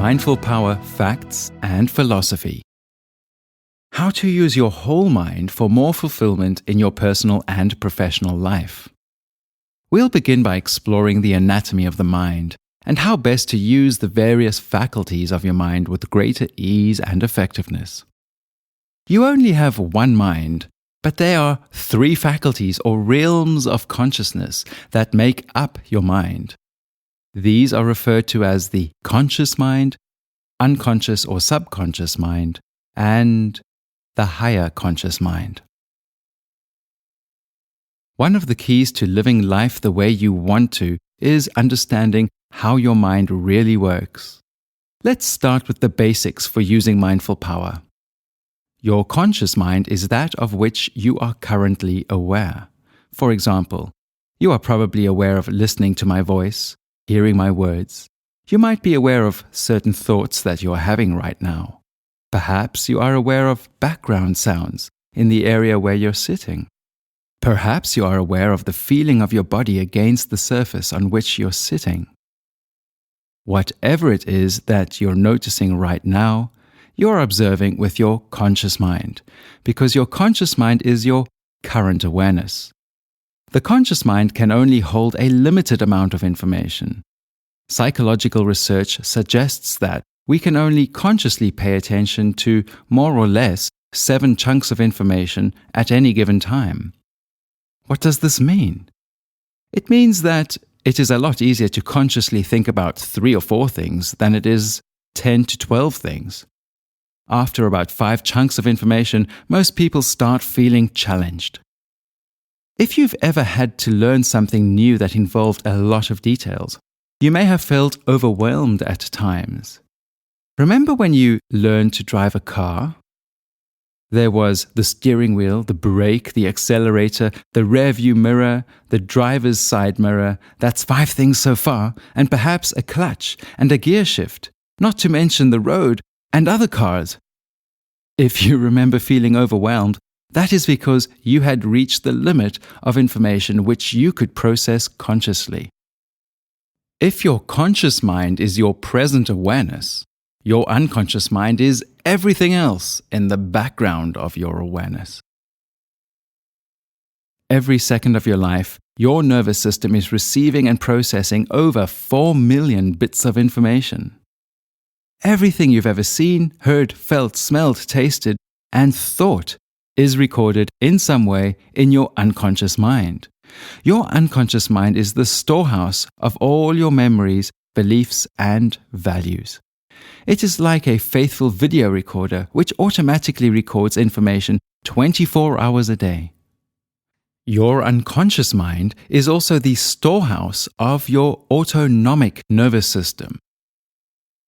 Mindful Power Facts and Philosophy. How to use your whole mind for more fulfillment in your personal and professional life. We'll begin by exploring the anatomy of the mind and how best to use the various faculties of your mind with greater ease and effectiveness. You only have one mind, but there are 3 faculties or realms of consciousness that make up your mind. These are referred to as the conscious mind, unconscious or subconscious mind, and the higher conscious mind. One of the keys to living life the way you want to is understanding how your mind really works. Let's start with the basics for using mindful power. Your conscious mind is that of which you are currently aware. For example, you are probably aware of listening to my voice, hearing my words. You might be aware of certain thoughts that you are having right now. Perhaps you are aware of background sounds in the area where you're sitting. Perhaps you are aware of the feeling of your body against the surface on which you're sitting. Whatever it is that you're noticing right now, you're observing with your conscious mind, because your conscious mind is your current awareness. The conscious mind can only hold a limited amount of information. Psychological research suggests that we can only consciously pay attention to more or less 7 chunks of information at any given time. What does this mean? It means that it is a lot easier to consciously think about 3 or 4 things than it is 10 to 12 things. After about 5 chunks of information, most people start feeling challenged. If you've ever had to learn something new that involved a lot of details, you may have felt overwhelmed at times. Remember when you learned to drive a car? There was the steering wheel, the brake, the accelerator, the rear-view mirror, the driver's side mirror. That's 5 things so far, and perhaps a clutch and a gear shift, not to mention the road and other cars. If you remember feeling overwhelmed, that is because you had reached the limit of information which you could process consciously. If your conscious mind is your present awareness, your unconscious mind is everything else in the background of your awareness. Every second of your life, your nervous system is receiving and processing over 4 million bits of information. Everything you've ever seen, heard, felt, smelled, tasted, and thought is recorded in some way in your unconscious mind. Your unconscious mind is the storehouse of all your memories, beliefs, and values. It is like a faithful video recorder which automatically records information 24 hours a day. Your unconscious mind is also the storehouse of your autonomic nervous system.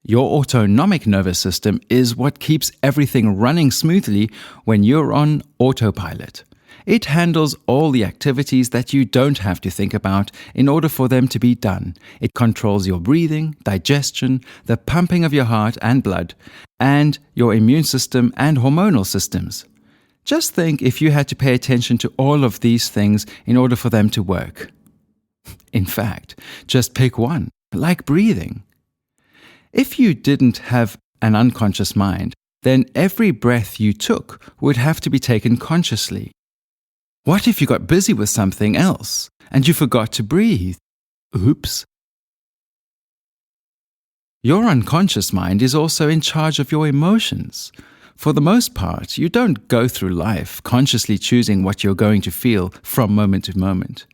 Your autonomic nervous system is what keeps everything running smoothly when you're on autopilot. It handles all the activities that you don't have to think about in order for them to be done. It controls your breathing, digestion, the pumping of your heart and blood, and your immune system and hormonal systems. Just think if you had to pay attention to all of these things in order for them to work. In fact, just pick one, like breathing. If you didn't have an unconscious mind, then every breath you took would have to be taken consciously. What if you got busy with something else and you forgot to breathe? Oops. Your unconscious mind is also in charge of your emotions. For the most part, you don't go through life consciously choosing what you're going to feel from moment to moment.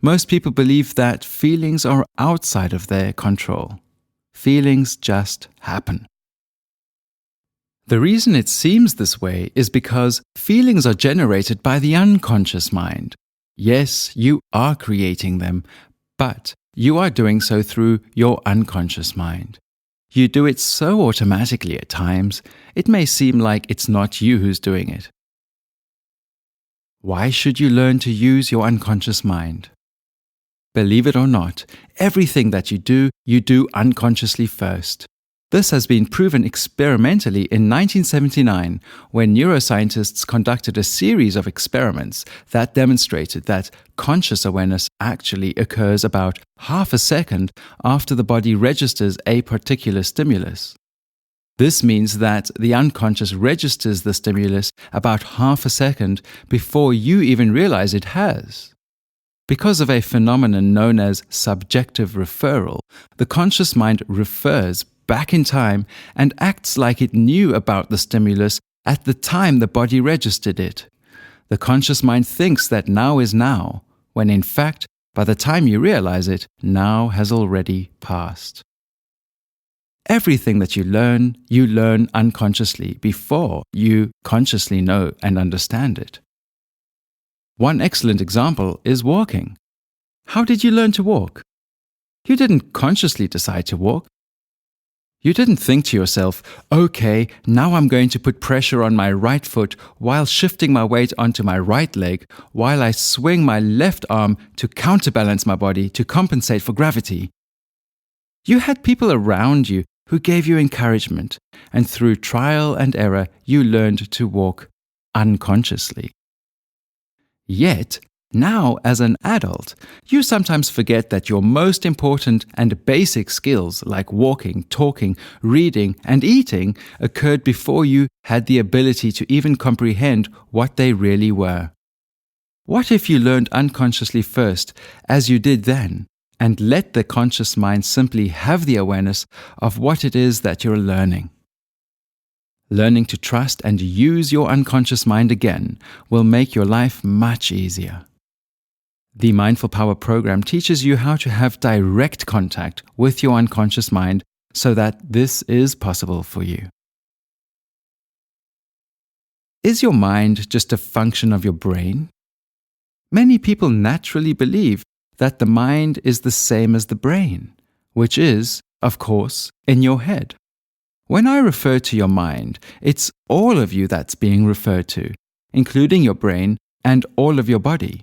Most people believe that feelings are outside of their control. Feelings just happen. The reason it seems this way is because feelings are generated by the unconscious mind. Yes, you are creating them, but you are doing so through your unconscious mind. You do it so automatically at times, it may seem like it's not you who's doing it. Why should you learn to use your unconscious mind? Believe it or not, everything that you do unconsciously first. This has been proven experimentally in 1979 when neuroscientists conducted a series of experiments that demonstrated that conscious awareness actually occurs about half a second after the body registers a particular stimulus. This means that the unconscious registers the stimulus about half a second before you even realize it has. Because of a phenomenon known as subjective referral, the conscious mind refers back in time and acts like it knew about the stimulus at the time the body registered it. The conscious mind thinks that now is now, when in fact, by the time you realize it, now has already passed. Everything that you learn unconsciously before you consciously know and understand it. One excellent example is walking. How did you learn to walk? You didn't consciously decide to walk. You didn't think to yourself, okay, now I'm going to put pressure on my right foot while shifting my weight onto my right leg while I swing my left arm to counterbalance my body to compensate for gravity. You had people around you who gave you encouragement, and through trial and error, you learned to walk unconsciously. Yet, now as an adult, you sometimes forget that your most important and basic skills like walking, talking, reading, and eating occurred before you had the ability to even comprehend what they really were. What if you learned unconsciously first, as you did then, and let the conscious mind simply have the awareness of what it is that you're learning? Learning to trust and use your unconscious mind again will make your life much easier. The Mindful Power program teaches you how to have direct contact with your unconscious mind so that this is possible for you. Is your mind just a function of your brain? Many people naturally believe that the mind is the same as the brain, which is, of course, in your head. When I refer to your mind, it's all of you that's being referred to, including your brain and all of your body.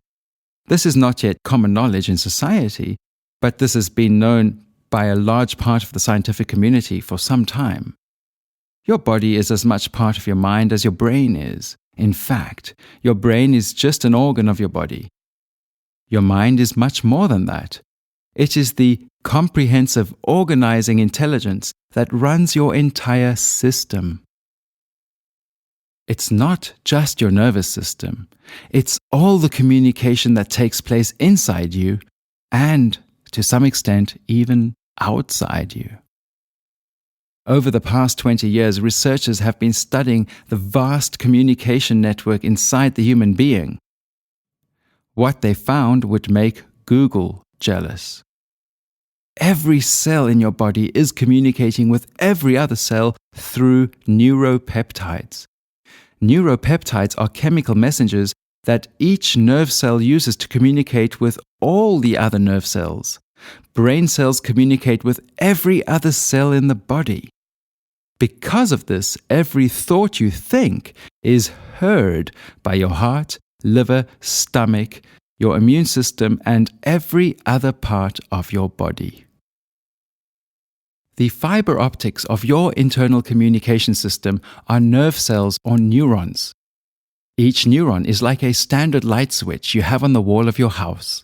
This is not yet common knowledge in society, but this has been known by a large part of the scientific community for some time. Your body is as much part of your mind as your brain is. In fact, your brain is just an organ of your body. Your mind is much more than that. It is the comprehensive organizing intelligence that runs your entire system. It's not just your nervous system. It's all the communication that takes place inside you and, to some extent, even outside you. Over the past 20 years, researchers have been studying the vast communication network inside the human being. What they found would make Google jealous. Every cell in your body is communicating with every other cell through neuropeptides. Neuropeptides are chemical messengers that each nerve cell uses to communicate with all the other nerve cells. Brain cells communicate with every other cell in the body. Because of this, every thought you think is heard by your heart, liver, stomach, your immune system, and every other part of your body. The fiber optics of your internal communication system are nerve cells or neurons. Each neuron is like a standard light switch you have on the wall of your house.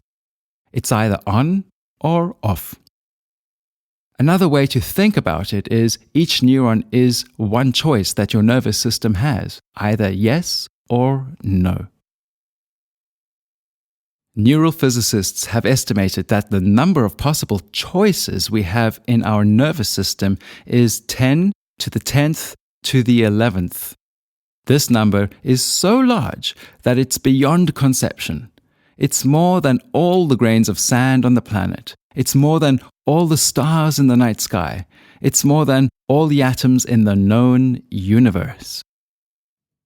It's either on or off. Another way to think about it is each neuron is one choice that your nervous system has, either yes or no. Neurophysicists have estimated that the number of possible choices we have in our nervous system is 10 to the 10th to the 11th. This number is so large that it's beyond conception. It's more than all the grains of sand on the planet. It's more than all the stars in the night sky. It's more than all the atoms in the known universe.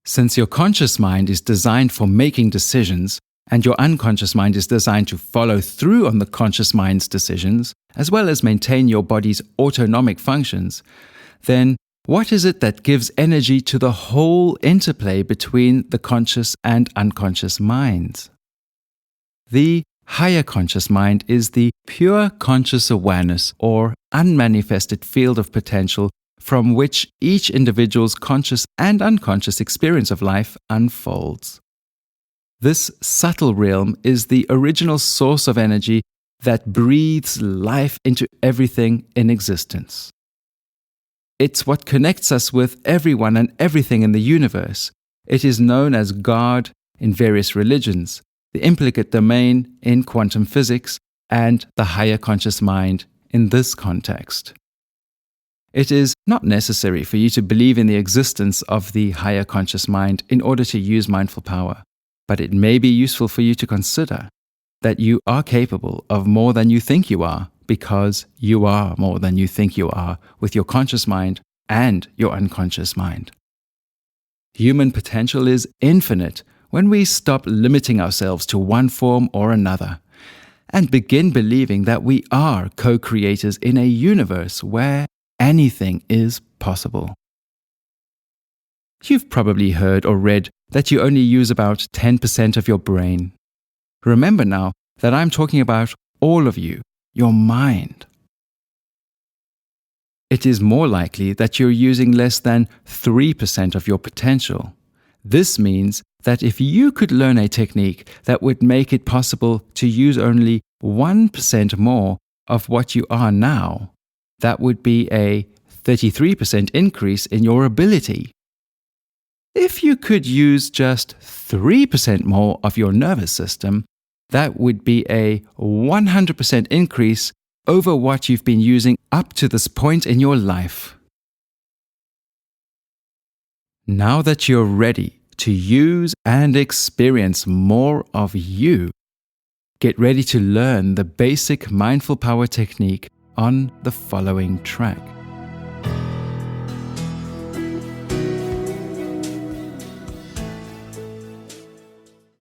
Since your conscious mind is designed for making decisions, and your unconscious mind is designed to follow through on the conscious mind's decisions, as well as maintain your body's autonomic functions, then what is it that gives energy to the whole interplay between the conscious and unconscious minds? The higher conscious mind is the pure conscious awareness or unmanifested field of potential from which each individual's conscious and unconscious experience of life unfolds. This subtle realm is the original source of energy that breathes life into everything in existence. It's what connects us with everyone and everything in the universe. It is known as God in various religions, the implicate domain in quantum physics, and the higher conscious mind in this context. It is not necessary for you to believe in the existence of the higher conscious mind in order to use mindful power, but it may be useful for you to consider that you are capable of more than you think you are, because you are more than you think you are with your conscious mind and your unconscious mind. Human potential is infinite when we stop limiting ourselves to one form or another and begin believing that we are co-creators in a universe where anything is possible. You've probably heard or read that you only use about 10% of your brain. Remember now that I'm talking about all of you, your mind. It is more likely that you're using less than 3% of your potential. This means that if you could learn a technique that would make it possible to use only 1% more of what you are now, that would be a 33% increase in your ability. If you could use just 3% more of your nervous system, that would be a 100% increase over what you've been using up to this point in your life. Now that you're ready to use and experience more of you, get ready to learn the basic mindful power technique on the following track.